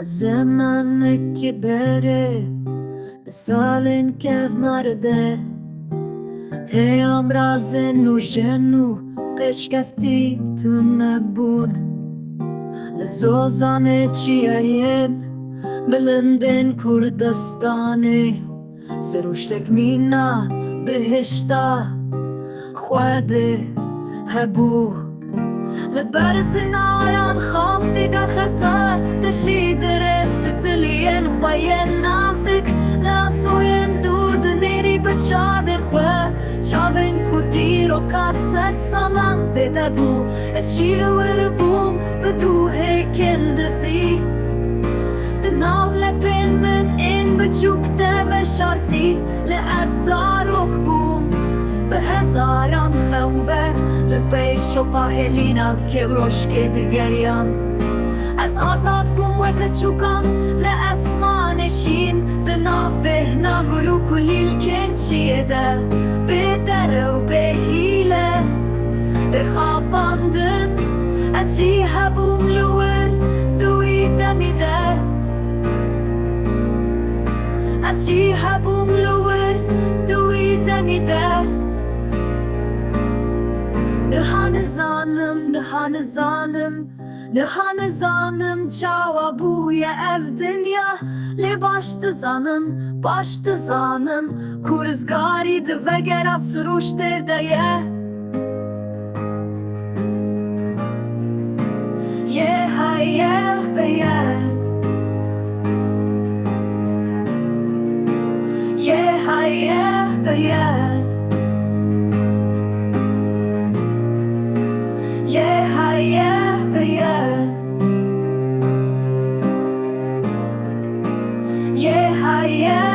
زمانك بره سالن که مرده هیام رازن و جنو پشکفتی تو نبود لزوزانه چیه بلندن کردستانه سروشتک مینا بهشتا خواده هبو لبرز ناران خامتك خسار تشي درست تلين خوين ناسك ناسوين دود نيري بتشابن خوا شابن كوديرو كاسات سلام تدبو اشي وربوم بدو هيك اندزي تناو لبن من ان بتشوك تبا شرطي لأزارك بوم بهزاران خوفه لبیش و پاهلینا که روش که دگریم از آزاد بوم و کچوکم لأسمانشین دناف به نگلو کلیل کنچیه ده به در و به هیله به خواباندن از جیه بوم لور دوی دمیده از جیه بوم لور دوی دمیده Nihane zanım çava buya ev dünya Le baştı zanım Kurizgariydi ve gera süruştir deye Ye haye beye Ye haye beye Yeah, yeah, yeah. Yeah, yeah.